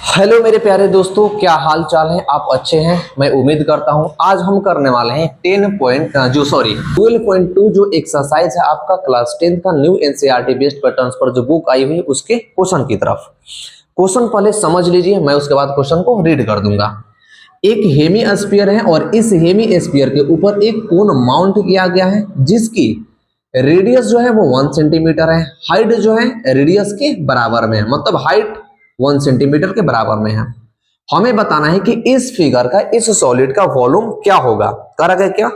Hello मेरे प्यारे दोस्तों, क्या हाल चाल है। आप अच्छे हैं, मैं उम्मीद करता हूं। आज हम करने वाले हैं 12.2 जो एक्सरसाइज है आपका क्लास 10 का न्यू एनसीईआरटी बेस्ड पैटर्न्स पर जो बुक आई हुई है उसके क्वेश्चन की तरफ। क्वेश्चन पहले समझ लीजिए, मैं उसके बाद क्वेश्चन को रीड कर दूंगा। एक हेमी स्फीयर है और इस हेमी स्फीयर के ऊपर एक कोन माउंट किया गया है जिसकी रेडियस जो है वो 1 सेंटीमीटर है, हाइट जो है रेडियस के बराबर में है, मतलब हाइट 1 सेंटीमीटर के बराबर में है। हमें बताना है कि इस फिगर का, इस सॉलिड का वॉल्यूम क्या होगा। करा गया क्या,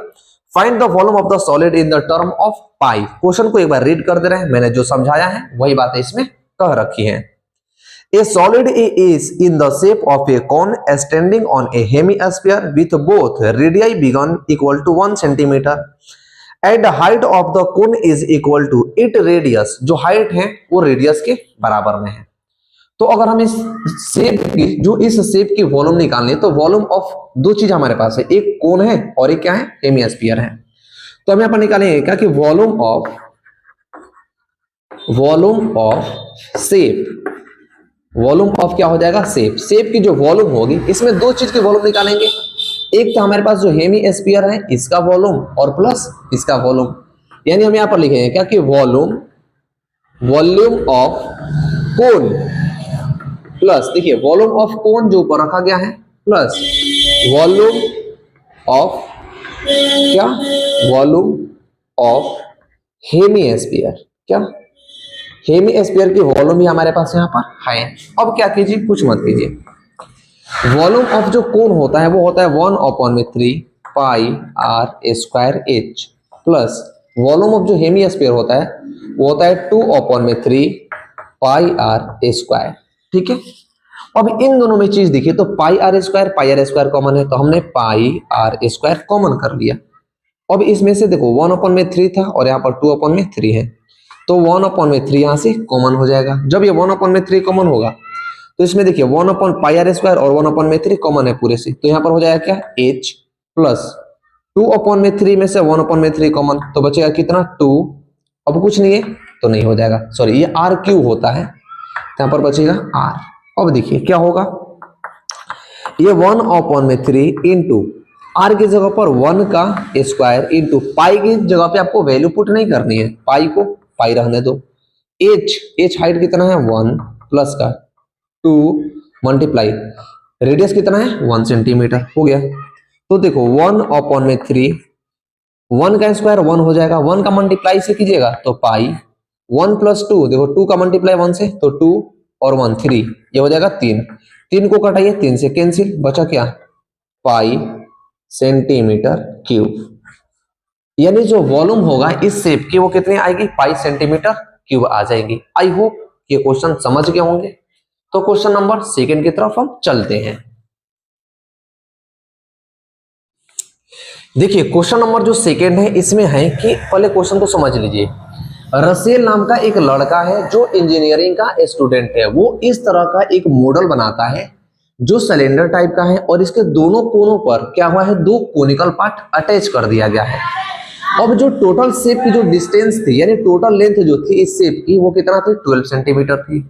find the volume of the solid in the term of pi. Question को एक बार रीड कर दे रहे हैं, मैंने जो समझाया है वही बातें इसमें कह रखी है। A solid is in the shape of a cone standing on a hemisphere with both radii begun equal to 1 centimeter and the height of the cone is equal to its radius। जो height है वो radius के बराबर में है। तो अगर हम इस शेप की, जो इस शेप की वॉल्यूम निकालनी है, तो वॉल्यूम ऑफ दो चीज हमारे पास है, एक कोन है और एक क्या है, हेमिस्फीयर है। तो हम यहाँ पर निकालेंगे क्या कि volume of shape, volume of क्या हो जाएगा, शेप। शेप की जो वॉल्यूम होगी, इसमें दो चीज की वॉल्यूम निकालेंगे। एक तो हमारे पास जो हेमिस्फीयर है इसका वॉल्यूम और प्लस इसका वॉल्यूम, यानी हम यहाँ पर लिखेंगे क्या कि वॉल्यूम ऑफ कोन प्लस, देखिए वॉल्यूम ऑफ कोन जो ऊपर रखा गया है प्लस वॉल्यूम ऑफ क्या, वॉल्यूम ऑफ हेमिस्फीयर। क्या, हेमिस्फीयर की वॉल्यूम भी हमारे पास यहाँ पर है। अब क्या कीजिए, कुछ मत कीजिए। वॉल्यूम ऑफ जो कोन होता है वो होता है 1/3 pi are square h plus volume of जो हेमिस्फीयर होता है वो होता है 2/3 पाई आर स्क्वायर। ठीक है, अब इन दोनों में चीज देखिए तो पाई आर स्क्वायर कॉमन है, तो हमने पाई आर स्क्वायर कॉमन कर लिया। अब इसमें से देखो 1/3 था और यहाँ पर 2/3 है, तो 1/3 यहाँ से कॉमन हो जाएगा। जब ये 1/3 कॉमन होगा तो इसमें देखिए 1/पाई आर स्क्वायर और 1/3 कॉमन है पूरे से, तो यहाँ पर हो जाएगा क्या, h प्लस 2/3 में से 1/3 कॉमन, तो बचेगा कितना, 2। अब कुछ नहीं है तो नहीं हो जाएगा, सॉरी ये आर क्यूब होता है, यहाँ पर बचेगा r। अब देखिए क्या होगा, ये 1/3 इंटू आर की जगह पर 1 का स्क्वायर इंटू पाई की जगह पे आपको वैल्यू पुट नहीं करनी है, पाई को पाई रहने दो। h हाइट कितना है 1 प्लस का 2 मल्टीप्लाई रेडियस कितना है 1 सेंटीमीटर हो गया। तो देखो 1/3, 1 का स्क्वायर 1 हो जाएगा, 1 का मल्टीप्लाई से कीजिएगा तो पाई 1 प्लस 2, देखो 2 का मल्टीप्लाई 1 से तो 2 और 1 3, ये हो जाएगा 3। 3 को कटाइए, 3 से कैंसिल, बचा क्या, पाई सेंटीमीटर क्यूब। यानी जो वॉल्यूम होगा इस शेप की वो कितनी आएगी, पाई सेंटीमीटर क्यूब आ जाएगी। आई होप ये क्वेश्चन समझ गए होंगे। तो क्वेश्चन नंबर सेकंड की तरफ हम चलते हैं। देखिए क्वेश्चन नंबर जो सेकंड है इसमें है कि पहले क्वेश्चन को समझ लीजिए। रसेल नाम का एक लड़का है जो इंजीनियरिंग का स्टूडेंट है, वो इस तरह का एक मॉडल बनाता है जो सिलेंडर टाइप का है और इसके दोनों कोनों पर क्या हुआ है, दो कोनिकल पार्ट अटैच कर दिया गया है। अब जो टोटल शेप की जो डिस्टेंस थी, यानी टोटल लेंथ जो थी इस शेप की, वो कितना थी, 12 सेंटीमीटर थी।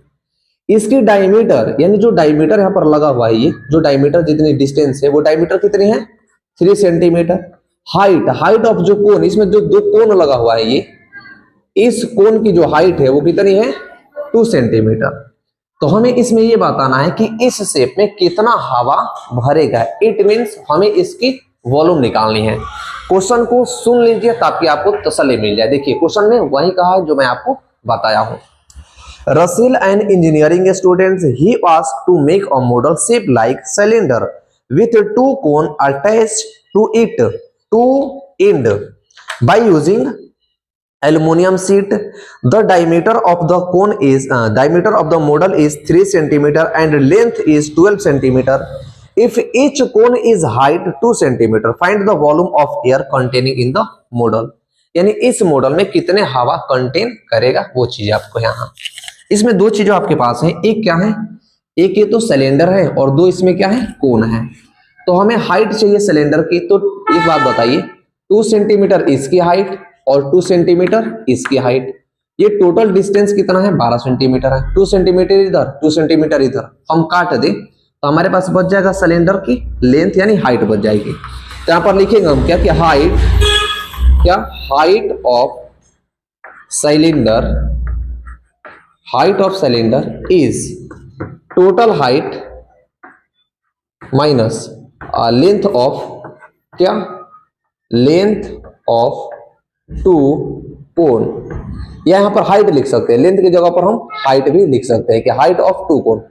इसकी डायमीटर, यानी जो डायमीटर यहाँ पर लगा हुआ है, ये जो डायमीटर जितनी डिस्टेंस है वो डायमीटर कितनी है, 3 सेंटीमीटर। हाइट ऑफ जो कोन, इसमें जो दो कोन लगा हुआ है, ये इस कोन की जो हाइट है वो कितनी है, 2 सेंटीमीटर। तो हमें इसमें ये बताना है कि इस शेप में कितना हवा भरेगा। इट मींस हमें इसकी वॉल्यूम निकालनी है। क्वेश्चन को सुन लीजिए ताकि आपको तसल्ली मिल जाए। देखिए क्वेश्चन में वही कहा है जो मैं आपको बताया हूं। Russell an engineering students he asked to make a model shape like cylinder with 2 cone attached to it two end by using aluminum sheet. The diameter of the cone is diameter of the model is 3 centimeter and length is 12 centimeter. If each cone is height 2 centimeter, find the volume of air containing in the model. यानी इस model में कितने हवा contain करेगा वो चीज आपको यहाँ, इसमें दो चीजें आपके पास है, एक क्या है, एक ये तो सिलेंडर है और दो इसमें क्या है, कोन है। तो हमें हाइट चाहिए सिलेंडर की, तो एक बात बताइए, 2 सेंटीमीटर इसकी हाइट और 2 सेंटीमीटर इसकी हाइट, ये टोटल डिस्टेंस कितना है, 12 सेंटीमीटर है। 2 सेंटीमीटर इधर 2 सेंटीमीटर इधर, हम काट दे तो हमारे पास बच जाएगा सिलेंडर की लेंथ यानी हाइट बच जाएगी। तो यहां पर लिखेंगे हम क्या कि height of cylinder is total height minus length of two cone. या यहां पर हाइट लिख सकते हैं, लेंथ की जगह पर हम हाइट भी लिख सकते हैं कि हाइट ऑफ टू कोन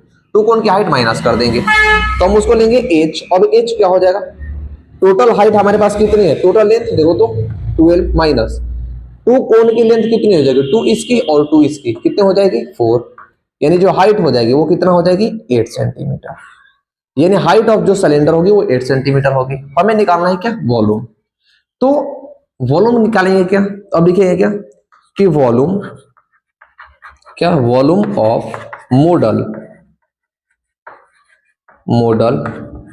की हाइट माइनस कर देंगे तो हम उसको लेंगे h। अब h क्या हो जाएगा, टोटल हाइट हमारे पास कितनी है, टोटल लेंथ देखो तो 12 माइनस टू कोन की लेंथ कितनी हो जाएगी, 2 इसकी और 2 इसकी, कितने हो जाएगी 4, यानी जो हाइट हो जाएगी वो कितना हो जाएगी 8 सेंटीमीटर। यानी हाइट ऑफ जो सिलेंडर होगी वो 8 सेंटीमीटर होगी। हमें निकालना है क्या, वॉल्यूम। तो वॉल्यूम निकालेंगे क्या, अब लिखेंगे क्या कि वॉल्यूम ऑफ मॉडल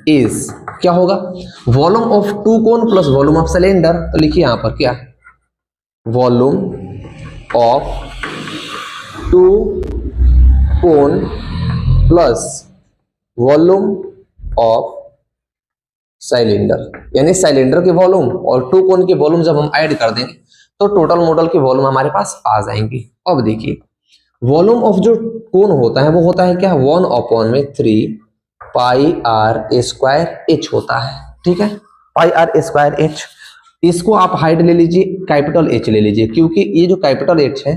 इज क्या होगा, volume of two cone plus volume of cylinder. तो लिखिए यहां पर क्या, volume of two cone plus volume of cylinder, यानी सिलेंडर की वॉल्यूम और टू कोन की वॉल्यूम जब हम ऐड कर देंगे तो टोटल मॉडल की वॉल्यूम हमारे पास आ जाएंगी। अब देखिए वॉल्यूम ऑफ जो कोन होता है वो होता है क्या, 1/3 पाई आर स्क्वायर एच होता है। ठीक है, पाई आर स्क्वायर एच, इसको आप हाइट ले लीजिए, कैपिटल एच ले लीजिए, क्योंकि ये जो कैपिटल एच है,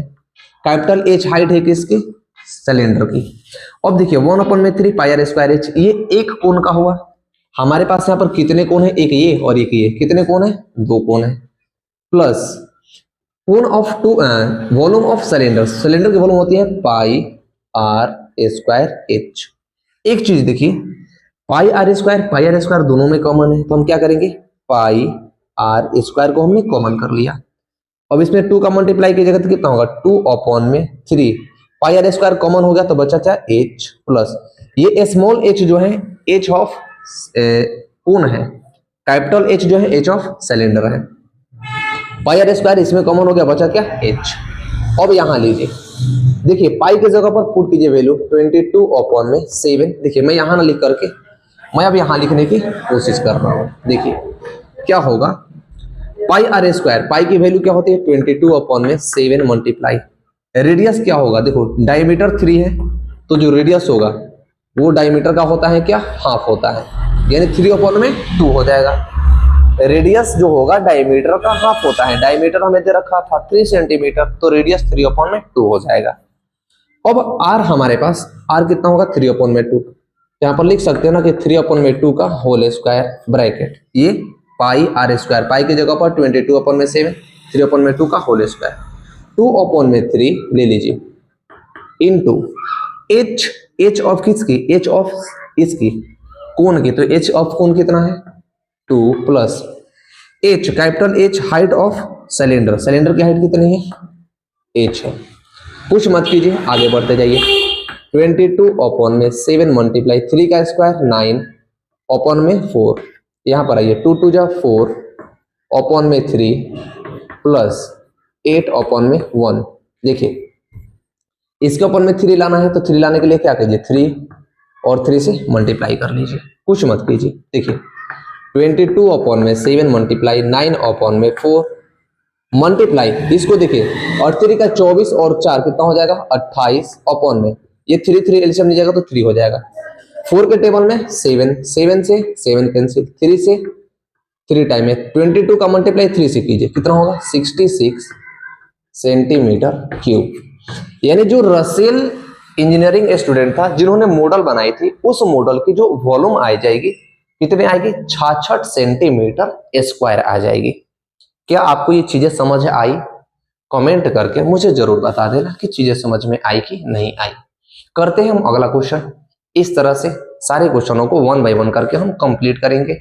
कैपिटल एच हाइट है किसकी, सिलेंडर की। अब देखिए 1/3 पाई आर स्क्वायर एच, ये एक कोन का हुआ। हमारे पास यहाँ पर कितने कोन है, एक ये और एक ये, कितने कोन है, 2 कोन है, plus cone of two volume of cylinder की वॉल्यूम होती है पाई आर स्क्वायर एच। एक चीज देखिए, पाई आर स्क्वायर दोनों में कॉमन है, तो हम क्या करेंगे, पाई आर स्क्वायर को हमने कॉमन कर लिया। अब इसमें 2 का मल्टीप्लाई कीजिएगा तो कितना होगा, 2/3। पाई आर स्क्वायर कॉमन हो गया तो बचा क्या, एच प्लस ये स्मॉल एच जो है एच ऑफ कोन है, कैपिटल एच जो है एच ऑफ सिलेंडर है। पाई आर स्क्वायर इसमें कॉमन हो गया, बचा क्या, एच। अब यहां लीजिए, देखिए पाई की जगह पर पुट कीजिए वैल्यू 22/7। देखिए मैं यहां ना लिख करके मैं अब यहां लिखने की कोशिश कर रहा हूं। देखिए क्या होगा, पाई आर स्क्वायर, पाई की वैल्यू क्या होती है 22/7 मल्टीप्लाई रेडियस क्या होगा, देखो डायमीटर 3 है तो जो रेडियस होगा वो डायमीटर का होता है क्या, हाफ होता है, यानी 3/2 हो जाएगा। रेडियस जो होगा डायमीटर का हाफ होता है, डायमीटर हमें दे रखा था 3 सेंटीमीटर, तो रेडियस 3/2 हो जाएगा। अब आर हमारे पास, आर कितना होगा 3/2, यहाँ पर लिख सकते हैं ना कि 3/2 का होल स्क्वायर ब्रैकेट, ये पाई आर स्क्वायर, पाई की जगह पर 22/7, 3/2 का होल स्क्वायर, 2/3 ले लीजिए इनटू एच, एच ऑफ किसकी, एच ऑफ इसकी कोन की, तो एच ऑफ कोन कितना है 2 plus H, capital H height of cylinder की हाइट कितनी है, एच है। कुछ मत कीजिए, आगे बढ़ते जाइए, 22/7 मल्टीप्लाई 3 का स्क्वायर 9/4, यहां पर आइए 2 2 जा 4/3 प्लस 8/1। देखिए इसके ऊपर में 3 लाना है तो 3 लाने के लिए क्या कीजिए, 3 और 3 से मल्टीप्लाई कर लीजिए, कुछ मत कीजिए। देखिए 22/7 मल्टीप्लाई 9/4 मल्टीप्लाई, इसको देखिए और 3 का 24 और 4 कितना हो जाएगा 28/, ये 3 एलसीएम लीजिएगा तो 3 हो जाएगा। 4 के टेबल में 7, 7 से 7 कैंसिल, 3 से 3 टाइम में 22 का मल्टीप्लाई 3 से कीजिए, कितना होगा 66 सेंटीमीटर क्यूब। यानी जो रसेल इंजीनियरिंग स्टूडेंट था जिन्होंने मॉडल बनाई थी, उस मॉडल की जो वॉल्यूम आ जाएगी कितने आएगी, 66 सेंटीमीटर स्क्वायर आ जाएगी। क्या आपको ये चीजें समझ आई, कमेंट करके मुझे जरूर बता देना कि चीजें समझ में आई कि नहीं आई। करते हैं हम अगला क्वेश्चन। इस तरह से सारे क्वेश्चनों को 1 बाय 1 करके हम कंप्लीट करेंगे।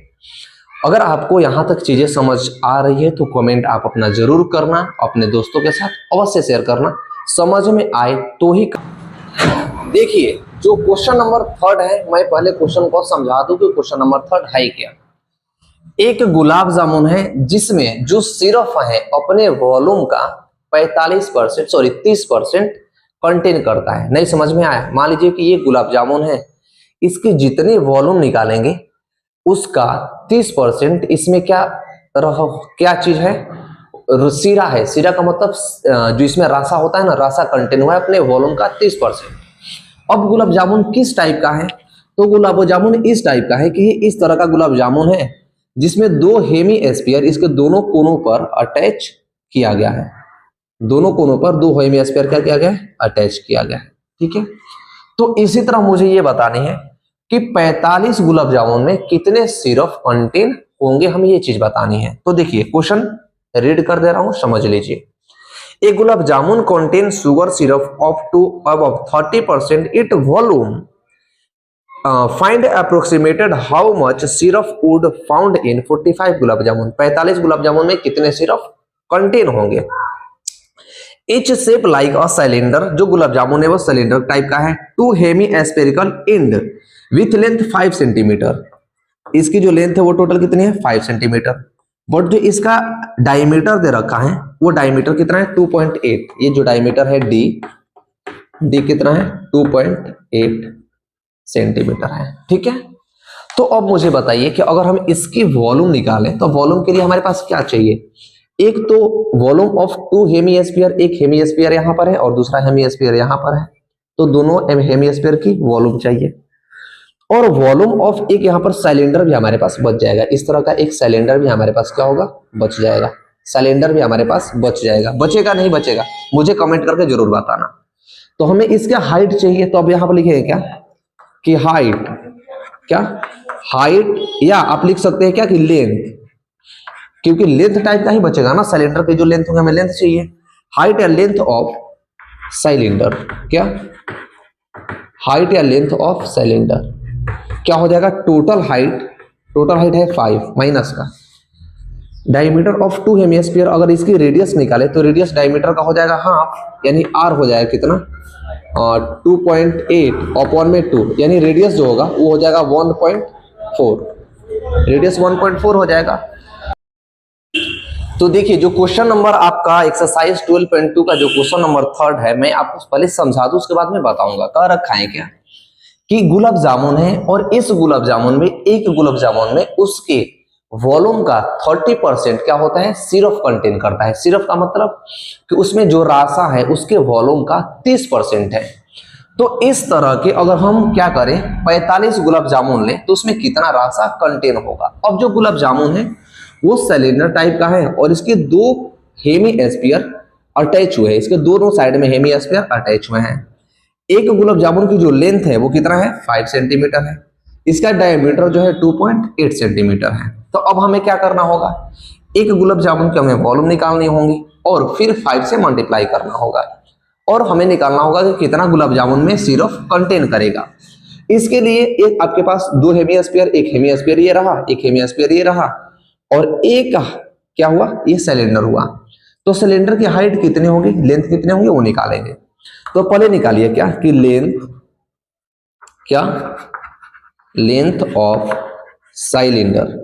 अगर आपको यहाँ तक चीजें समझ आ रही है तो कमेंट आप अपना जरूर करना, अपने दोस्तों के साथ अवश्य शेयर करना, समझ में आए तो ही। देखिए जो क्वेश्चन नंबर 3 है, मैं पहले क्वेश्चन को समझा दूं कि क्वेश्चन नंबर 3 है क्या। एक गुलाब जामुन है जिसमें जो सिरप है अपने वॉल्यूम का 30% कंटेन करता है। नहीं समझ में आया, मान लीजिए कि ये गुलाब जामुन है, इसके जितने वॉल्यूम निकालेंगे उसका 30% इसमें क्या चीज है, सिरा है। सिरा का मतलब जो इसमें रासा होता है ना, रासा कंटेन हुआ है अपने वॉल्यूम का 30%। अब गुलाब जामुन किस टाइप का है, तो गुलाब जामुन इस टाइप का है कि इस तरह का गुलाब जामुन है जिसमें दो हेमी एस्फीयर इसके दोनों कोनों पर अटैच किया गया है। दोनों कोनों पर दो हेमी एस्फीयर क्या किया गया है, अटैच किया गया है। ठीक है, तो इसी तरह मुझे ये बतानी है कि 45 गुलाब जामुन में कितने सिरप कंटेन होंगे, हमें ये चीज बतानी है। तो देखिए क्वेश्चन रीड कर दे रहा हूं, समझ लीजिए। A gulab jamun contains sugar syrup up to above 30% its volume. Find approximated how much syrup would found in 45 gulab jamun. 45 gulab jamun में कितने सिरप कंटेन होंगे। Each shape like a cylinder, जो गुलाब जामुन है वो सिलेंडर टाइप का है। Two hemispherical and with length 5 centimetre. इसकी जो लेंथ है वो टोटल कितनी है, 5 सेंटीमीटर। बट जो इसका डायमीटर दे रखा है वो डायमीटर कितना है, 2.8। ये जो डायमीटर है डी कितना है, 2.8 सेंटीमीटर है। ठीक है, तो अब मुझे बताइए कि अगर हम इसकी वॉल्यूम निकालें तो वॉल्यूम के लिए हमारे पास क्या चाहिए। एक तो वॉल्यूम ऑफ टू हेमिस्फीयर, एक हेमिस्फीयर यहां पर है और दूसरा हेमिस्फीयर यहां पर है, तो दोनों हेमिस्फीयर की वॉल्यूम चाहिए। और वॉल्यूम ऑफ एक यहां पर सिलेंडर भी हमारे पास बच जाएगा। इस तरह का एक सिलेंडर भी हमारे पास क्या होगा, बच जाएगा। सिलेंडर भी हमारे पास बच जाएगा। बचेगा नहीं बचेगा, मुझे कमेंट करके जरूर बताना। तो हमें इसका हाइट चाहिए, तो अब यहां पर लिखेंगे क्या कि हाइट, क्या हाइट, या आप लिख सकते हैं क्या कि लेंथ, क्योंकि लेंथ टाइप का ही बचेगा ना, सिलेंडर की जो लेंथ होगी हमें लेंथ चाहिए। हाइट या लेंथ ऑफ सिलेंडर, क्या हाइट या लेंथ ऑफ सिलेंडर क्या हो जाएगा, टोटल हाइट है 5 माइनस का डायमीटर ऑफ टू हेमिस्फीयर। अगर इसकी रेडियस निकाले तो रेडियस डायमीटर का हो जाएगा हाफ, यानी आर हो जाएगा कितना, 2.8 अपॉन में 2, यानी रेडियस जो होगा वो हो जाएगा 1.4, रेडियस 1.4 हो जाएगा। तो देखिए जो क्वेश्चन नंबर आपका एक्सरसाइज 12.2 का जो क्वेश्चन नंबर 3 है, मैं आपको पहले समझा दूं उसके बाद में बताऊंगा। कह रखा है क्या कि गुलाब जामुन है और इस गुलाब जामुन में, एक गुलाब जामुन में उसके वॉल्यूम का 30% क्या होता है, सिरप कंटेन करता है। सिरप का मतलब कि उसमें जो रासा है उसके वॉल्यूम का 30% है। तो इस तरह के अगर हम क्या करें 45 गुलाब जामुन लें तो उसमें कितना रासा कंटेन होगा। अब जो गुलाब जामुन है वो सिलेंडर टाइप का है और इसके दो हेमी एस्फीयर अटैच हुए हैं, इसके दोनों साइड में हेमी एस्फीयर अटैच हुए हैं। एक गुलाब जामुन की जो लेंथ है वो कितना है, 5 सेंटीमीटर है। इसका डायमीटर जो है 2.8 सेंटीमीटर है। तो अब हमें क्या करना होगा, एक गुलाब जामुन की हमें वॉल्यूम निकालनी होगी और फिर 5 से मल्टीप्लाई करना होगा और हमें निकालना होगा कि कितना गुलाब जामुन में सिरप कंटेन करेगा। इसके लिए एक आपके पास दो हेमिस्फीयर, एक हेमिस्फीयर ये रहा, एक हेमिस्फीयर ये रहा और एक क्या हुआ, ये सिलेंडर हुआ। तो सिलेंडर की हाइट कितनी होगी, लेंथ कितनी होगी वो निकालेंगे। तो पहले निकालिए क्या कि लेंथ ऑफ सिलेंडर।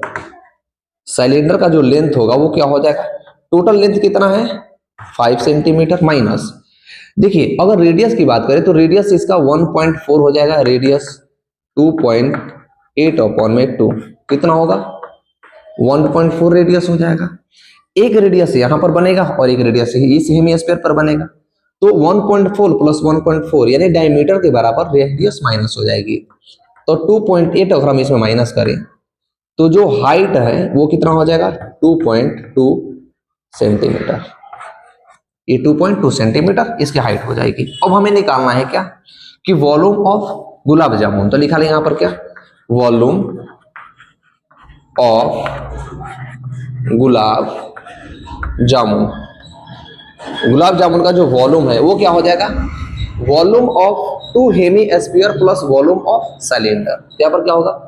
सिलेंडर का जो लेंथ होगा वो क्या हो जाएगा, टोटल लेंथ कितना है 5 सेंटीमीटर माइनस, देखिए अगर रेडियस की बात करें तो रेडियस इसका 1.4 हो जाएगा, रेडियस 2.8 अपॉन में 2 कितना होगा 1.4 रेडियस हो जाएगा। एक रेडियस यहां पर बनेगा और एक रेडियस इस हेमिस्फीयर पर बनेगा, तो 1.4 प्लस 1.4 यानी डायमीटर के बराबर रेडियस माइनस हो जाएगी। तो 2.8 अगर हम इसमें माइनस करें तो जो हाइट है वो कितना हो जाएगा 2.2 सेंटीमीटर, ये 2.2 सेंटीमीटर इसकी हाइट हो जाएगी। अब हमें निकालना है क्या कि वॉल्यूम ऑफ गुलाब जामुन, तो लिखा लें यहां पर क्या, वॉल्यूम ऑफ गुलाब जामुन। गुलाब जामुन का जो वॉल्यूम है वो क्या हो जाएगा, volume of two hemisphere plus volume of cylinder. यहां पर क्या होगा,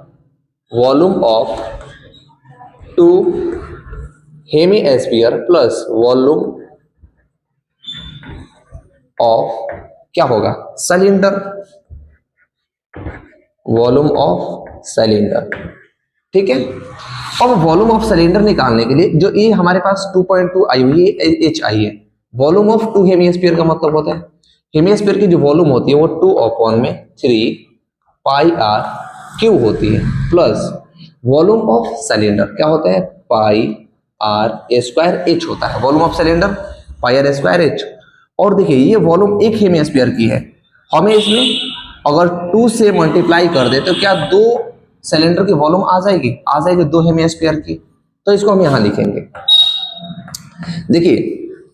volume of two hemisphere plus volume of क्या होगा सिलेंडर, वॉल्यूम ऑफ सिलेंडर। ठीक है, अब वॉल्यूम ऑफ सिलेंडर निकालने के लिए जो ये हमारे पास 2.2 आई हुई है, एच आई है। वॉल्यूम ऑफ टू हेमिस्फीयर का मतलब होता है हेमिस्फीयर की जो वॉल्यूम होती है वो 2 अपॉन में 3 पाई आर क्यू होती है प्लस वॉल्यूम ऑफ सिलेंडर क्या होता है पाई आर स्क्वायर एच होता है। Volume of cylinder pi are square H. और देखिए ये वॉल्यूम एक हेमिस्फीयर की है, हमें इसमें अगर 2 से मल्टीप्लाई कर दे तो क्या 2 सिलेंडर की वॉल्यूम आ जाएगी 2 हेमिस्फीयर की। तो इसको हम यहाँ लिखेंगे। देखिए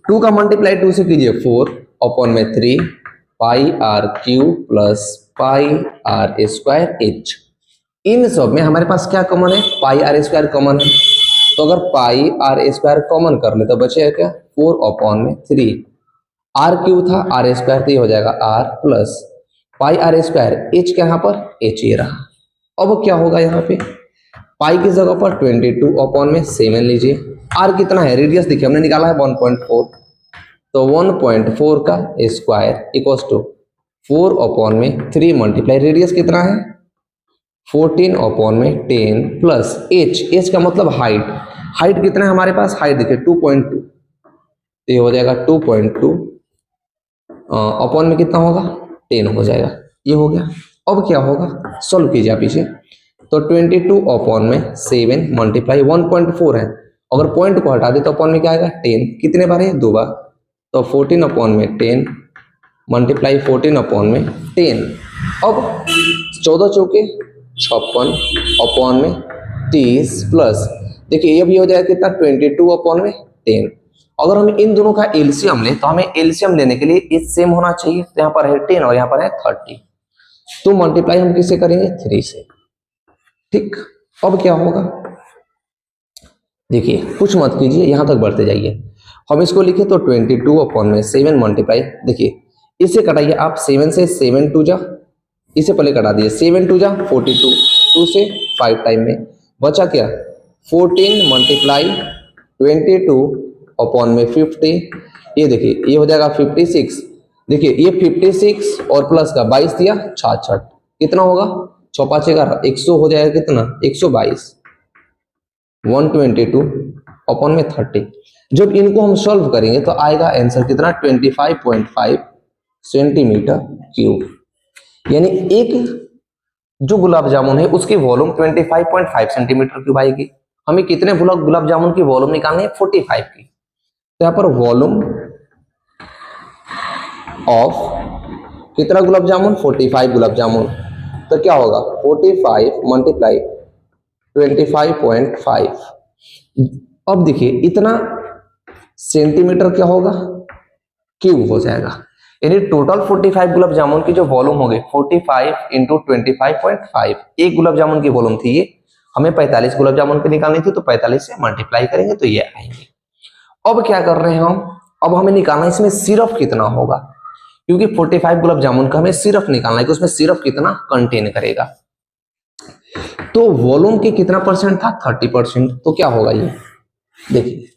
2 का मल्टीप्लाई 2 से कीजिए 4 अपॉन में 3 pi r cube plus pi are square h. इन सब में हमारे पास क्या कॉमन है पाई आर स्क्वायर कॉमन है, तो अगर पाई आर स्क्वायर कॉमन कर ले तो बचेगा क्या 4 अपॉन में 3 आर क्यू था आर स्क्वायर तो ये हो जाएगा R plus pi are square H क्या यहाँ पर एच ये रहा। अब क्या होगा यहाँ पे पाई की जगह पर 22 अपॉन में 7 लीजिए। आर कितना है रेडियस देखिए हमने निकाला है 1.4, तो 1.4 का स्क्वायर इक्वल्स टू 4 अपॉन में 3 मल्टीप्लाई रेडियस कितना है 14 अपॉन में 10 प्लस एच का मतलब हाइट कितना है हमारे पास हाइट देखिए 2.2 तो ये हो जाएगा 2.2 अपॉन में कितना होगा 10 हो जाएगा। ये हो गया। अब क्या होगा सॉल्व कीजिए आप इसे, तो 22 अपॉन में 7 मल्टीप्लाई 1.4 है, अगर पॉइंट को हटा दे तो अपॉन में क्या आएगा 10, कितने बार है 2 बार, तो 14 अपॉन में 10 मल्टीप्लाई 14 अपॉन में 10। अब 14 चौके 56 अपॉन में 30 प्लस देखिए ये भी हो जाएगा कितना 22 अपॉन में 10। अगर हम इन दोनों का एलसीएम लें तो हमें एलसीएम लेने के लिए ये सेम होना चाहिए, तो यहाँ पर है 10 और यहाँ पर है 30, तो मल्टीप्लाई हम किससे करेंगे 3 से। ठीक, अब क्या होगा देखिए कुछ मत कीजिए यहाँ तक बढ़ते जाइए। हम इसको लिखे तो 22 अपॉन में 7 मल्टीप्लाई देखिए इसे कटाइए आप 7 से 7 2 जा, इसे पहले कटा दिए 7 2 जा 42 2 से 5 टाइम में बचा क्या 14 मल्टीप्लाई 22 अपॉन में 50, ये देखिए ये हो जाएगा 56। देखिए ये 56 और प्लस का 22 दिया 66 कितना होगा 6 5 11 100 हो जाएगा कितना 122 122 अपॉन में 30। जब इनको हम सॉल्व करेंगे तो आएगा आंसर कितना 25.5 सेंटीमीटर क्यूब। यानी एक जो गुलाब जामुन है उसकी वॉल्यूम 25.5 सेंटीमीटर क्यूब आएगी। हमें कितने गुलाब जामुन की वॉल्यूम निकालनी है 45 की, तो यहाँ पर वॉल्यूम ऑफ कितना गुलाब जामुन 45 गुलाब जामुन, तो क्या होगा 45 मल्टीप्लाई 25.5। अब देखिए इतना सेंटीमीटर क्या होगा क्यूब हो जाएगा, यानी टोटल 45 गुलाब जामुन की जो वॉल्यूम होगी 45 इंटू 25.5। एक गुलाब जामुन की वॉल्यूम थी ये, हमें 45 गुलाब जामुन की निकालनी थी, तो 45 से मल्टीप्लाई करेंगे तो ये आएंगे। अब क्या कर रहे हैं हम, अब हमें निकालना इसमें सिर्फ कितना होगा, क्योंकि 45 गुलाब जामुन का हमें सिर्फ निकालना है कि उसमें सिर्फ कितना कंटेन करेगा। तो वॉल्यूम के कितना परसेंट था 30%, तो क्या होगा ये देखिए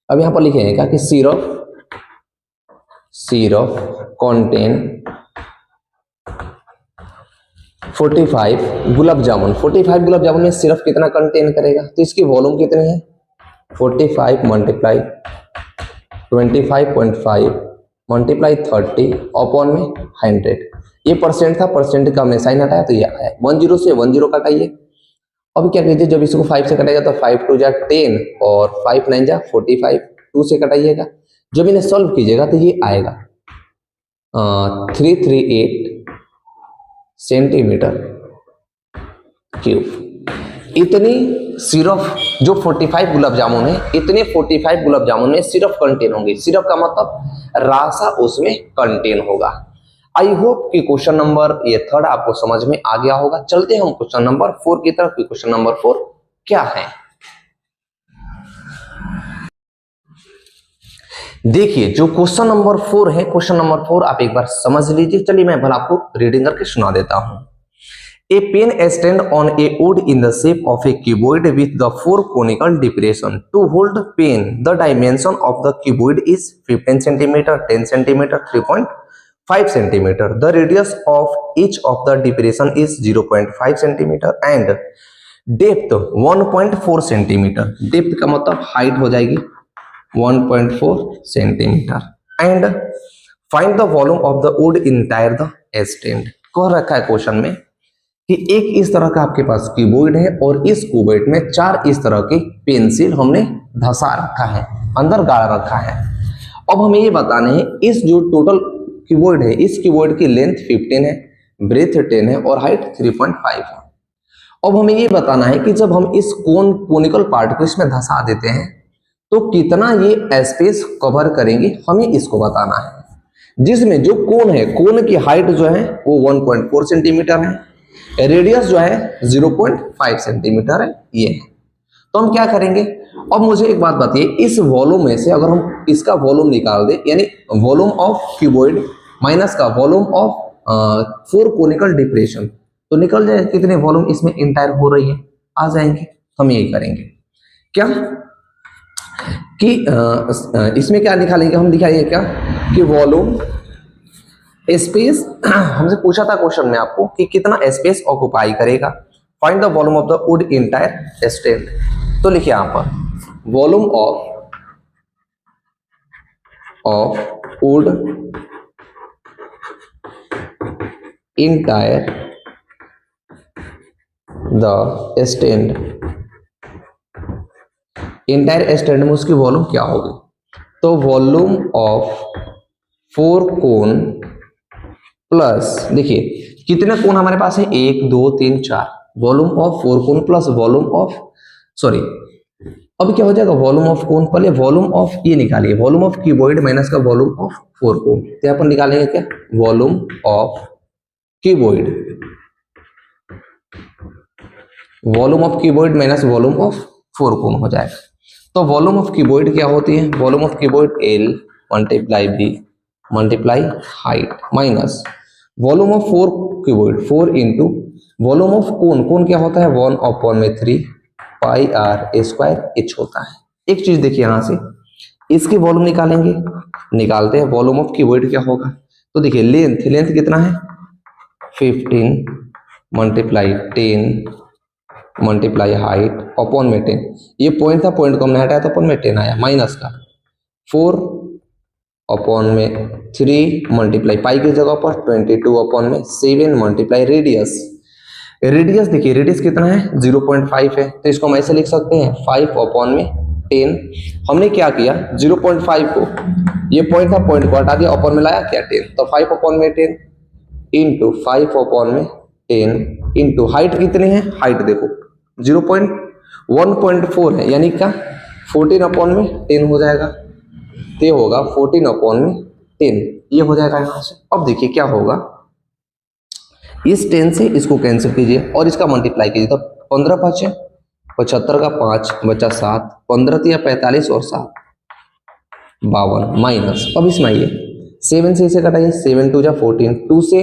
अब यहां पर लिखेंगे क्या कि सिर्फ कंटेन 45 गुलाब जामुन, 45 गुलाब जामुन में सिर्फ कितना कंटेन करेगा, तो इसकी वॉल्यूम कितनी है 45 मल्टीप्लाई 25.5 मल्टीप्लाई 30 अपॉन में 100। ये परसेंट था, परसेंट का हमने साइन हटाया तो ये आया 10 से 10 कटाइए। अब क्या कीजिए जब इसको 5 से कटाएगा तो 5 2 जा 10 और 5 9 जा 45, 2 से कटाइएगा। जब इन्हें सॉल्व कीजिएगा तो ये आएगा 338 सेंटीमीटर क्यूब। इतनी सिर्फ जो 45 गुलाब जामुन है, इतने 45 गुलाब जामुन में सिर्फ कंटेन होंगे। सिर्फ का मतलब रासा उसमें कंटेन होगा। आई होप कि क्वेश्चन नंबर ये थर्ड आपको समझ में आ गया होगा। चलते हैं हम क्वेश्चन नंबर 4 की तरफ। क्वेश्चन नंबर 4 क्या है, देखिए जो क्वेश्चन नंबर 4 है, क्वेश्चन नंबर 4 आप एक बार समझ लीजिए। चलिए मैं भला आपको रीडिंग करके सुना देता हूं। A pen stand on a wood in the shape of a cuboid with the 4 conical depression. To hold pen, the dimension of the cuboid is 15 cm, 10 cm, 3.5 cm. The radius of each of the depression is 0.5 cm and depth 1.4 cm. Depth का मतलब height हो जाएगी 1.4 cm. And find the volume of the wood entire the stand. कह रखा है question में कि एक इस तरह का आपके पास क्यूबॉइड है और इस क्यूबॉइड में 4 इस तरह के पेंसिल हमने धंसा रखा है, अंदर गाड़ रखा है। अब हमें ये बताना है इस जो टोटल क्यूबॉइड है, इस क्यूबॉइड की लेंथ 15 है, ब्रेथ 10 है और हाइट 3.5 है। अब हमें ये बताना है कि जब हम इस कोनिकल पार्ट को इसमें धंसा देते हैं तो कितना ये स्पेस कवर करेंगे, हमें इसको बताना है। जिसमें जो कोन है, कोन की हाइट जो है वो 1.4 सेंटीमीटर है, रेडियस जो है 0.5 सेंटीमीटर है, ये है। तो हम क्या करेंगे, अब मुझे एक बात बताइए, इस वॉल्यूम में से अगर हम इसका वॉल्यूम निकाल दें, यानी वॉल्यूम ऑफ क्यूबॉइड माइनस का वॉल्यूम ऑफ 4 कोनिकल डिप्रेशन, तो निकल जाए कितने वॉल्यूम इसमें इंटायर हो रही है, आ जाएंगे। हम यही करेंगे क्या कि इसमें क्या निकालेंगे, हम दिखाएंगे क्या कि वॉल्यूम स्पेस हमसे पूछा था क्वेश्चन में आपको कि कितना स्पेस ऑक्युपाई करेगा, find the volume of the wood entire stand. तो लिखिए यहां पर volume of would entire the stand, entire stand में उसकी वॉल्यूम क्या होगी, तो वॉल्यूम ऑफ 4 कोन प्लस, देखिए कितने कोन हमारे पास है, 1 2 3 4, volume of 4 cone plus volume of, sorry अब क्या हो जाएगा, वॉल्यूम ऑफ कोन, पहले वॉल्यूम ऑफ ये निकालिए, वॉल्यूम ऑफ क्यूबॉइड माइनस का वॉल्यूम ऑफ 4 कोन, तो यहाँ पर निकालेंगे क्या, volume of cuboid, volume of cuboid minus volume of 4 cone हो जाएगा। तो वॉल्यूम ऑफ क्यूबॉइड क्या होती है, volume of cuboid L multiply B multiply height minus volume of 4 cuboid 4 into volume of cone, cone क्या होता है 1/3 पाई r स्क्वायर h होता है। एक चीज देखिए यहां से इसकी वॉल्यूम निकालेंगे, निकालते हैं वॉल्यूम ऑफ क्यूबॉइड क्या होगा, तो देखिए लेंथ, लेंथ कितना है 15 मल्टीप्लाई 10 मल्टीप्लाई हाइट अपॉन में 10, ये पॉइंट था, पॉइंट को हमने हटाया तो अपन में 10 आया, माइनस का 4 अपॉन में 3 मल्टीप्लाई पाई की जगह पर 22 अपॉन में 7 मल्टीप्लाई रेडियस, रेडियस देखिए रेडियस कितना है 0.5 है, तो इसको हम ऐसे लिख सकते हैं 5 अपॉन में 10। हमने क्या किया 0.5 को, ये पॉइंट था, पॉइंट को हटा दिया, अपॉन में लाया क्या 10, तो 5 अपॉन में 10 इंटू 5 अपॉन में 10 इंटू हाइट कितनी है, हाइट देखो 1.4 है, यानी क्या 14 अपॉन में 10 हो जाएगा, तो ये होगा 14 अपॉन में 10, ये हो जाएगा यहां से। अब देखिए क्या होगा, इस 10 से इसको कैंसिल कीजिए और इसका मल्टीप्लाई कीजिए, तो 15 बचे, 75 का 5 बचा 7, 15 या 45 और 7 52 माइनस, अब इसमें आइए 7 से इसे कटाइए, 7 2 जा 14, 2 से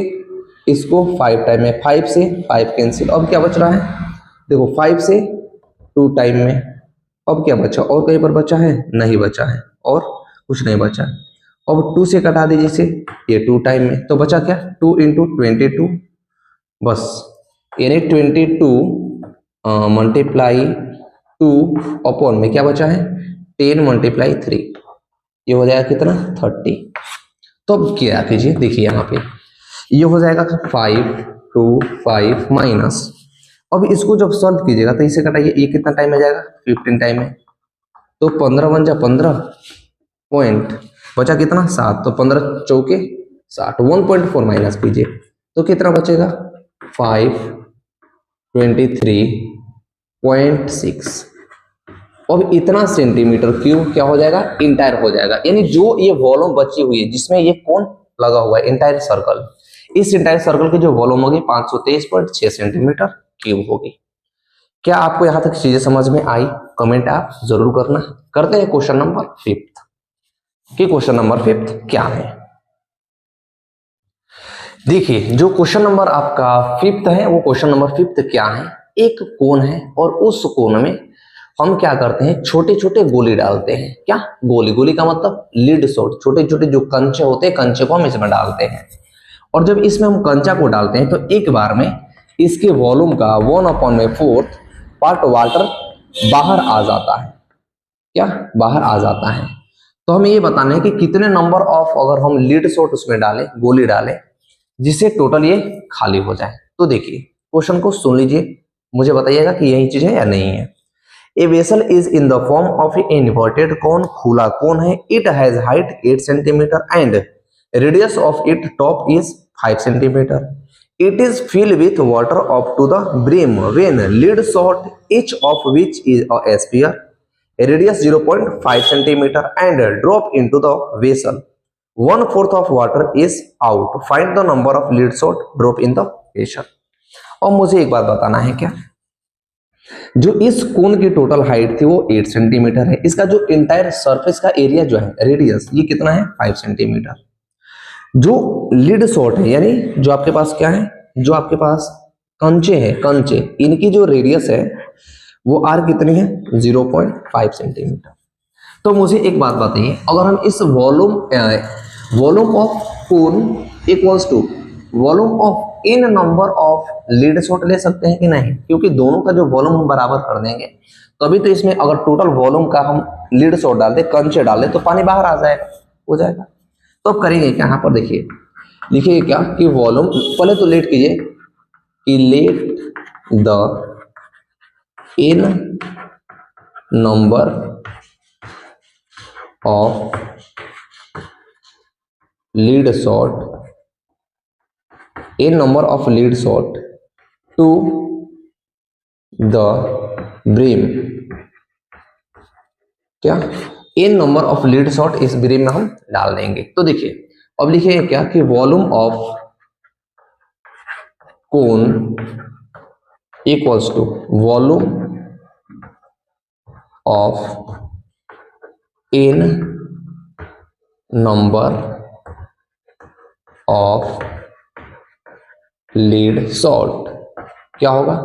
इसको 5 टाइम में, 5 से 5 कैंसिल, अब क्या बच रहा है देखो 5 से 2 टाइम में, अब क्या बचा, और कहीं पर बचा है नहीं बचा है, और कुछ नहीं बचा है, अब 2 से कटा दीजिए इसे, ये 2 टाइम में, तो बचा क्या 2 इंटू 22 बस, यानी 22 मल्टीप्लाई 2 अपॉन में क्या बचा है 10 मल्टीप्लाई 3, ये हो जाएगा कितना 30। तो अब क्या कीजिए, देखिए यहाँ पे ये हो जाएगा 5 2 5 माइनस, अब इसको जब सॉल्व कीजिएगा तो इसे कटाइए, ये कितना टाइम में जाएगा 15 टाइम में, तो 15 बन जा 15 पॉइंट, बचा कितना 7, तो 15 चौके 60, 1.4 माइनस कीजिए तो कितना बचेगा 523.6, अब इतना सेंटीमीटर क्यूब क्या हो जाएगा इंटायर हो जाएगा, यानी जो ये वॉल्यूम बची हुई है जिसमें ये कोन लगा हुआ है इंटायर सर्कल, इस इंटायर सर्कल की जो वॉल्यूम होगी 523.6 सेंटीमीटर क्यूब होगी। क्या आपको यहां तक चीजें समझ में आई, कमेंट आप जरूर करना। करते हैं क्वेश्चन नंबर 5 कि क्वेश्चन नंबर 5 क्या है। देखिए जो क्वेश्चन नंबर आपका 5 है वो क्वेश्चन नंबर 5 क्या है, एक कोन है और उस कोन में हम क्या करते हैं छोटे छोटे गोली डालते हैं, क्या गोली, गोली का मतलब लीड शॉट, छोटे छोटे जो कंचे होते हैं कंचे को हम इसमें डालते हैं, और जब इसमें हम कंचा को डालते हैं तो एक बार में इसके वॉल्यूम का 1/4 पार्ट वाटर बाहर आ जाता है, क्या बाहर आ जाता है। तो हमें ये बताना है कि कितने नंबर ऑफ अगर हम लीड शॉट उसमें डालें, गोली डालें, जिससे टोटल ये खाली हो जाए। तो देखिए क्वेश्चन को सुन लीजिए, मुझे बताइएगा कि यही चीज है या नहीं है। A vessel is in the form of a inverted cone, खुला कोन है। It has height 8 centimeter and radius of it top is 5 centimeter. It is filled with water up to the brim when lead shot each of which is a sphere, radius 0.5 centimeter and drop into the vessel. 1/4 of water is out. Find the number of lid shot drop in the vessel. और मुझे एक बात बताना है क्या, जो इस कोन की टोटल हाइट थी वो 8 सेंटीमीटर है। इसका जो इंटायर सरफेस का एरिया जो है रेडियस ये कितना है 5 सेंटीमीटर। जो लिड शॉट है यानी जो आपके पास क्या है, जो आपके पास कंचे हैं, कंचे, इनकी जो रेडियस है वो आर कितनी है 0.5 सेंटीमीटर। तो मुझे एक बात बताइए, अगर हम इस volume of cone equals to volume of n number of lead shot ले सकते हैं कि नहीं, क्योंकि दोनों का जो वॉल्यूम हम बराबर कर देंगे तभी तो इसमें अगर टोटल वॉल्यूम का हम लीड शॉट डाल दे, कंचे डाल दे तो पानी बाहर आ जाएगा, हो जाएगा। तो अब करेंगे क्या, यहाँ पर देखिए लिखिए क्या कि वॉल्यूम, पहले तो लेट कीजिए कि let the in number of lead shot, in number of lead shot to the brim, क्या in number of lead shot इस ब्रिम में हम डाल देंगे। तो देखिए अब लिखिए क्या कि volume of cone equals to volume of n number of lead shot, क्या होगा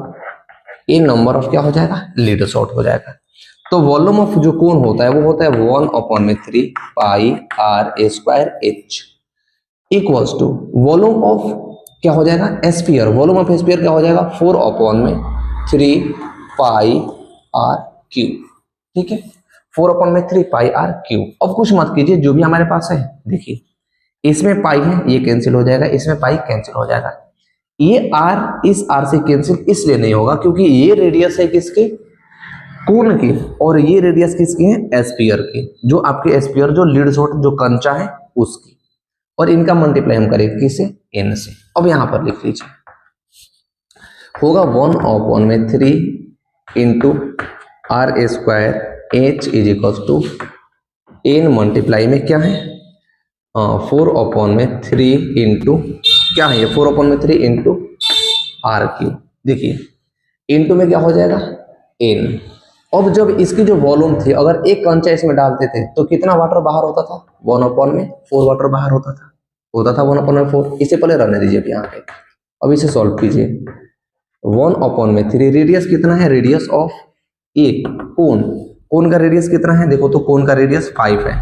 इन नंबर ऑफ क्या हो जाएगा लीड शॉट हो जाएगा। तो वॉल्यूम ऑफ जो कोन होता है वो होता है 1/3 pi r A square h equals to volume of क्या हो जाएगा एस्फीयर, वॉल्यूम ऑफ एस्फीयर क्या हो जाएगा 4/3 पाई आर क्यू, ठीक है 4/3 पाई आर क्यू। अब कुछ मत कीजिए, जो भी हमारे पास है देखिए इसमें पाई है ये कैंसिल हो जाएगा, इसमें पाई कैंसिल हो जाएगा। ये आर इस आर से कैंसिल इसलिए नहीं होगा क्योंकि ये रेडियस है किसके कोन की और ये रेडियस किसकी है एस्फीयर की, जो आपके एस्फीयर जो लीड शॉट जो कंचा है उसकी, और इनका मल्टीप्लाई हम करेंगे किससे एन से। अब यहां पर लिख लीजिए होगा 1/3 into R A square H is equal to n multiply में क्या है 4/3 इंटू क्या है ये 4/3 इंटू आर क्यू। देखिए इंटू में क्या हो जाएगा एन। अब जब इसकी जो वॉल्यूम थी अगर एक कंचा इसमें डालते थे तो कितना वाटर बाहर होता था 1/4 वाटर बाहर होता था 1/4। इसे पहले रहने दीजिए यहाँ पे, अब इसे सॉल्व कीजिए 1/3 रेडियस कितना है, रेडियस ऑफ ए कोन का रेडियस कितना है देखो, तो कोन का रेडियस 5 है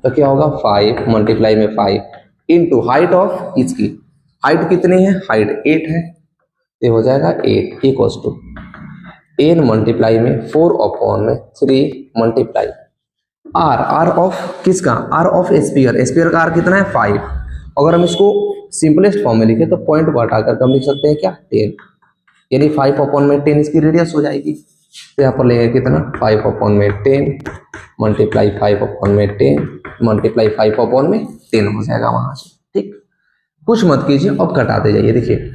तो क्या होगा 5 मल्टीप्लाई में 5 इंटू हाइट ऑफ इसकी, हाइट कितनी है हाइट 8 है ये हो जाएगा 8 इक्वल्स टू एन मल्टीप्लाई में 4/3 मल्टीप्लाई आर ऑफ किसका आर ऑफ एस्फीयर का आर कितना है 5। अगर हम इसको सिंपलेस्ट फॉर्म में लिखे तो पॉइंट को हटाकर हम लिख सकते हैं क्या 10, यानी 5/10 इसकी रेडियस हो जाएगी। तो यहाँ पर लेंगे कितना 5/10 मल्टीप्लाई 5/10 मल्टीप्लाई 5/10 हो जाएगा वहां से, ठीक। कुछ मत कीजिए, अब घटाते जाइए। देखिए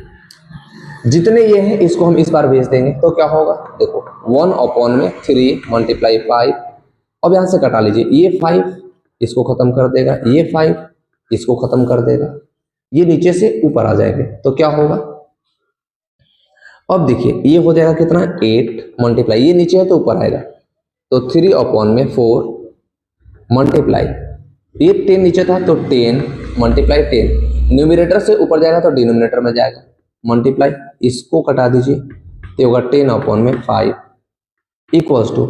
जितने ये हैं इसको हम इस बार भेज देंगे तो क्या होगा देखो 1/3 मल्टीप्लाई 5, अब यहां से घटा लीजिए ये 5 इसको खत्म कर देगा, ये 5 इसको खत्म कर देगा, ये नीचे से ऊपर आ जाएंगे तो क्या होगा। अब देखिए ये हो जाएगा कितना 8 मल्टीप्लाई ये नीचे है तो ऊपर आएगा तो 3/4 मल्टीप्लाई ये 10 नीचे था तो 10 मल्टीप्लाई 10 न्यूमरेटर से ऊपर जाएगा तो डिनोमिनेटर में जाएगा मल्टीप्लाई, इसको कटा दीजिए तो होगा 10/5 इक्वल्स टू,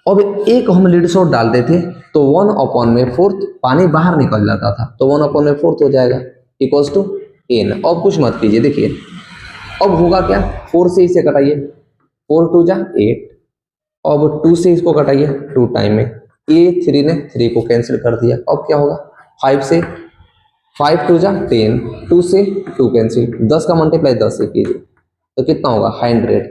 अब एक हम लीड शॉट डालते थे तो 1/4 पानी बाहर निकल जाता था तो 1/4 हो जाएगा इक्वल्स टू एन। अब कुछ मत कीजिए, देखिए अब होगा क्या 4 से इसे कटाइए 4 2 जा 8, अब 2 से इसको कटाइए 2 टाइम में ये 3 ने 3 को कैंसिल कर दिया, अब क्या होगा 5 से 5 2 जा 10 2 से 2 कैंसिल 10 का मल्टीप्लाई 10 से कीजिए तो कितना होगा 100।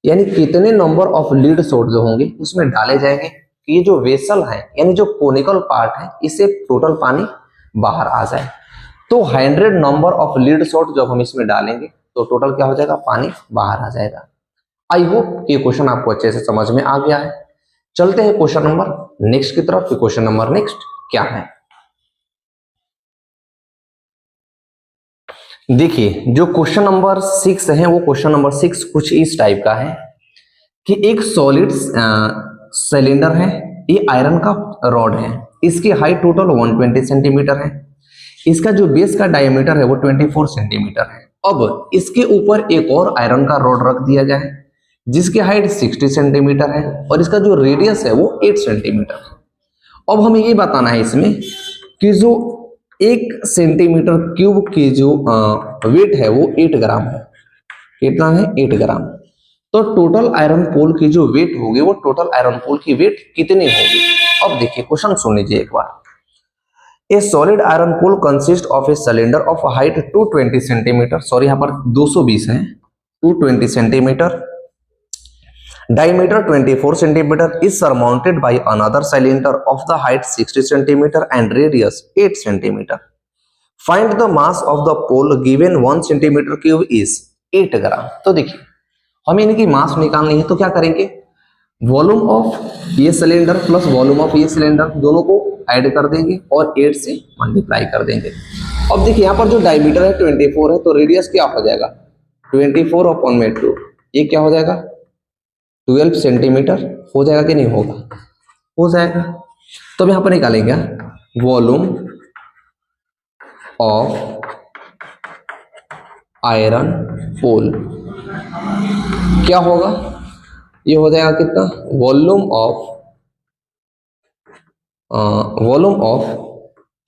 यानी कितने नंबर ऑफ लीड शॉट जो होंगे उसमें डाले जाएंगे कि ये जो वेसल है यानी जो कोनिकल पार्ट है इससे टोटल पानी बाहर आ जाए। तो 100 नंबर ऑफ लीड शॉट जब हम इसमें डालेंगे तो टोटल क्या हो जाएगा, पानी बाहर आ जाएगा। आई होप ये क्वेश्चन आपको अच्छे से समझ में आ गया है। चलते हैं क्वेश्चन नंबर नेक्स्ट की तरफ। क्वेश्चन नंबर नेक्स्ट क्या है, देखिए जो क्वेश्चन नंबर 6 है वो क्वेश्चन नंबर 6 कुछ इस टाइप का है कि एक सॉलिड सिलेंडर है, ये आयरन का रॉड है, इसकी हाइट टोटल 120 सेंटीमीटर है, इसका जो बेस का डायमीटर है वो 24 सेंटीमीटर है। अब इसके ऊपर एक और आयरन का रॉड रख दिया गया है जिसकी हाइट 60 सेंटीमीटर है और इसका जो रेडियस है वो 8 सेंटीमीटर है। अब हमें ये बताना है इसमें कि जो 1 सेंटीमीटर क्यूब की जो वेट है वो 8 ग्राम है। कितना है, 8 ग्राम। तो टोटल आयरन पोल की जो वेट होगी वो टोटल आयरन पोल की वेट कितनी होगी। अब देखिए क्वेश्चन सुन लीजिए एक बार। A solid iron pole consist of a cylinder of height 220 centimetre, sorry यहाँ पर 220 है, 220 centimetre, diameter 24 centimeter is surmounted by another cylinder of the height 60 centimeter and radius 8 centimeter. Find the mass of the pole given 1 centimeter cube is 8 ग्राम। तो देखिए हमें इनकी मास निकालनी है तो क्या करेंगे, वॉल्यूम ऑफ ये सिलेंडर प्लस वॉल्यूम ऑफ ये सिलेंडर दोनों को ऐड कर देंगे और 8 से मल्टीप्लाई कर देंगे। अब देखिए यहाँ पर जो डायमीटर है 24 है तो रेडियस क्या हो जाएगा 24 अपॉन में 2, ये क्या हो जाएगा 12 सेंटीमीटर हो जाएगा कि नहीं होगा, हो जाएगा। तो अब यहां पर निकालेंगे वॉल्यूम ऑफ आयरन पोल क्या होगा, ये हो जाएगा कितना, वॉल्यूम ऑफ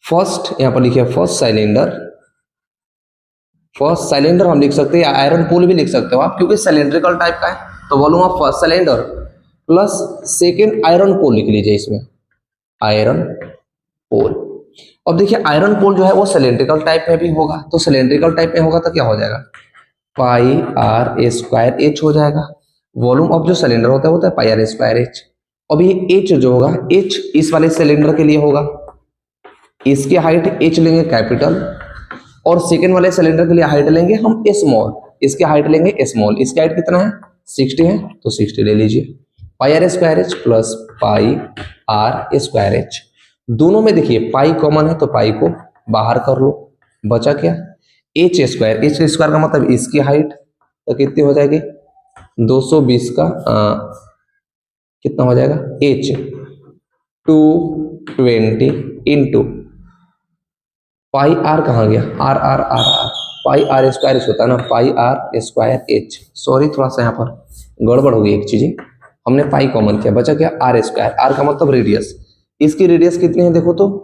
फर्स्ट, यहां पर लिखिए फर्स्ट सिलेंडर हम लिख सकते हैं या आयरन पोल भी लिख सकते हो आप क्योंकि सिलेंड्रिकल टाइप का है। तो volume of first cylinder plus second iron pole लिख लीजिए इसमें, आयरन पोल। अब देखिए आयरन पोल जो है वो सिलेंड्रिकल टाइप में भी होगा, तो सिलेंड्रिकल टाइप में होगा तो क्या हो जाएगा पाई आर ए स्क्वायर एच हो जाएगा। वॉल्यूम ऑफ जो सिलेंडर होता है पाई आर ए स्क्वायर एच। अब ये एच जो होगा एच इस वाले सिलेंडर के लिए होगा, इसकी हाइट एच लेंगे कैपिटल और सेकेंड वाले सिलेंडर के लिए हाइट लेंगे हम स्मॉल, इसकी हाइट लेंगे स्मॉल। इसकी हाइट कितना है 60 है तो 60 ले लीजिए, pi are square h plus pi are square h. दोनों में देखिए पाई कॉमन है तो पाई को बाहर कर लो, बचा क्या एच स्क्वायर। एच स्क्वायर का मतलब इसकी हाइट तो कितनी हो जाएगी 220 का कितना हो जाएगा एच 220 इंटू पाई आर कहाँ गया R R R R, pi are square H होता है ना, pi are square H. Sorry थोड़ा सा यहाँ पर गड़बड़ हो गई एक चीज, हमने पाई कॉमन किया, बचा क्या आर स्क्वायर। आर का मतलब रेडियस, इसकी रेडियस कितनी है देखो तो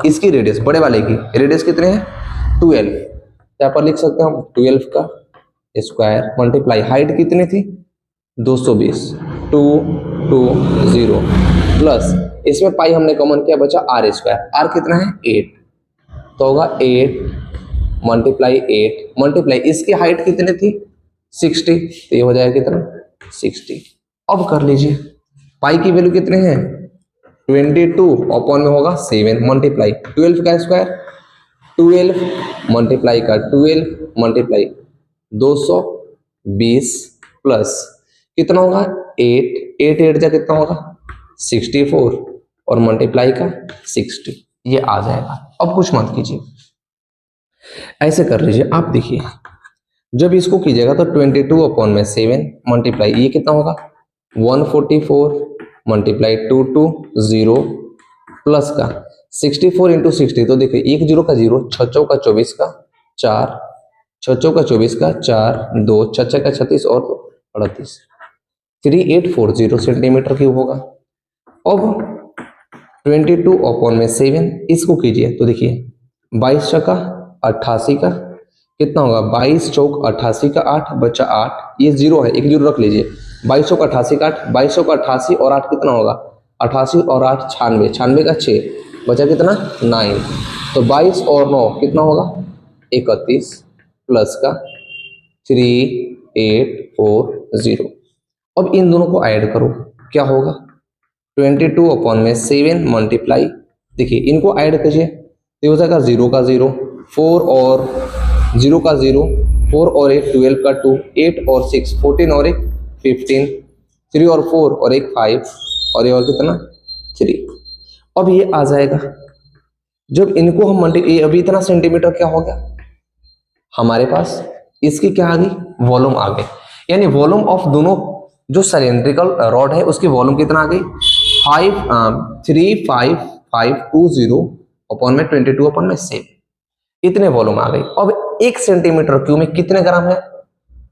इसकी रेडियस बड़े वाले की रेडियस कितने हैं 12, यहाँ पर लिख सकते हैं हम 12 का स्क्वायर मल्टीप्लाई हाइट कितनी थी 220 220 प्लस इसमें पाई हमने कॉमन किया बचा आर स्क्वायर। आर कितना है 8 तो होगा 8 मल्टीप्लाई इसकी हाइट कितनी थी 60 तो ये हो जाएगा कितना 60। अब कर लीजिए पाई की वैल्यू कितने हैं 22 अपॉन में होगा 7 मल्टीप्लाई 12 का स्क्वायर 12 मल्टीप्लाई का 12 मल्टीप्लाई 220 प्लस कितना होगा 8 जा कितना होगा 64 और मल्टीप्लाई का 60, ये आ जाएगा। अब कुछ मत कीजिए ऐसे कर लीजिए आप, देखिए जब इसको कीजिएगा तो 22 अपॉन में 7 मल्टीप्लाई ये कितना होगा 144 मल्टीप्लाई 220 प्लस का 64 इंटू 60 तो देखिए एक जीरो का जीरो, 6 चौका 24 का 4, 6 चौका 24 का 4, 2 6 का 36 और 38 3840 सेंटीमीटर क्यूब होगा। अब 22 अपॉन में 7 इसको कीजिए तो देखिए 22 चौका 88 का कितना होगा 22 चौक 88 का 8 बचा 8, ये जीरो है एक जीरो रख लीजिए 22 चौक 88 का 8, 22 चौक 88 और 8 कितना होगा 88 और 8 96, 96 का 6 बचा कितना 9, तो 22 और 9 कितना होगा 31 प्लस का 3 840। अब इन दोनों को ऐड करो, क्या होगा 22 अपॉन में 7 मल्टीप्लाई, देखिए इनको ऐड कीजिए तो हो जाएगा 0 का 0, 4 और 0 का 0, 4 और 1 12 का 2, 8 और 6 14 और 1 15, 3 और 4 और 1 5 और ये और कितना 3। अब ये आ जाएगा, जब इनको हम ये अभी इतना सेंटीमीटर क्या हो गया हमारे पास, इसकी क्या आ गई वॉल्यूम आ गई, यानी वॉल्यूम ऑफ दोनों जो सिलेंड्रिकल रॉड है उसकी वॉल्यूम कितना आ गई 35520 अपॉन में 22 अपॉन में 7, इतने वॉल्यूम आ गई। अब 1 सेंटीमीटर क्यूब में कितने ग्राम है,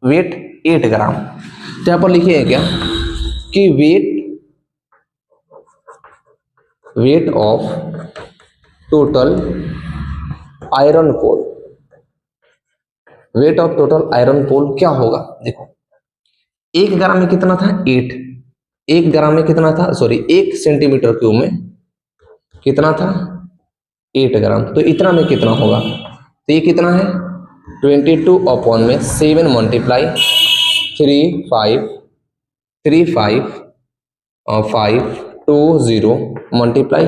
वेट 8 ग्राम। तो यहां पर लिखिए क्या कि weight of total iron pole, weight of total iron pole क्या होगा, देखो 1 ग्राम में कितना था 8, 1 ग्राम में कितना था, सॉरी 1 सेंटीमीटर क्यूब में कितना था 8 ग्राम, तो इतना में कितना होगा, तो ये कितना है 22 अपॉन में 7 मल्टीप्लाई 520 मल्टीप्लाई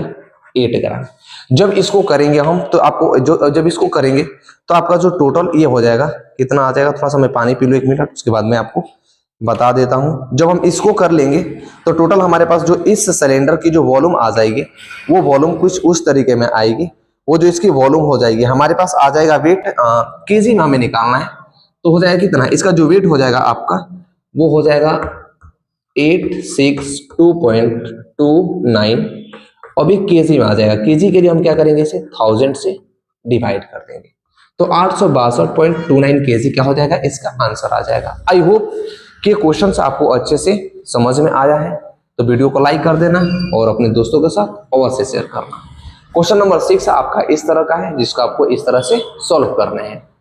8 ग्राम। जब इसको करेंगे हम तो आपको जब इसको करेंगे तो आपका जो टोटल ये हो जाएगा कितना आ जाएगा, थोड़ा सा मैं पानी पी लूँ 1 मिनट, उसके बाद मैं आपको बता देता हूं। जब हम इसको कर लेंगे तो टोटल हमारे पास जो इस सिलेंडर की जो वॉल्यूम आ जाएगी वो वॉल्यूम कुछ उस तरीके में आएगी, वो जो इसकी वॉल्यूम हो जाएगी हमारे पास आ जाएगा वेट केजी में हमें निकालना है, तो हो जाएगा कितना, इसका जो वेट हो जाएगा आपका वो हो जाएगा 862.29, अभी केजी में आ जाएगा। केजी के लिए हम क्या करेंगे, इसे 1000 से डिवाइड कर देंगे तो 862.29 केजी क्या हो जाएगा, इसका आंसर आ जाएगा। आई होप कि क्वेश्चन आपको अच्छे से समझ में आया है, तो वीडियो को लाइक कर देना और अपने दोस्तों के साथ अवश्य शेयर करना। क्वेश्चन नंबर 6 आपका इस तरह का है जिसको आपको इस तरह से सॉल्व करना है।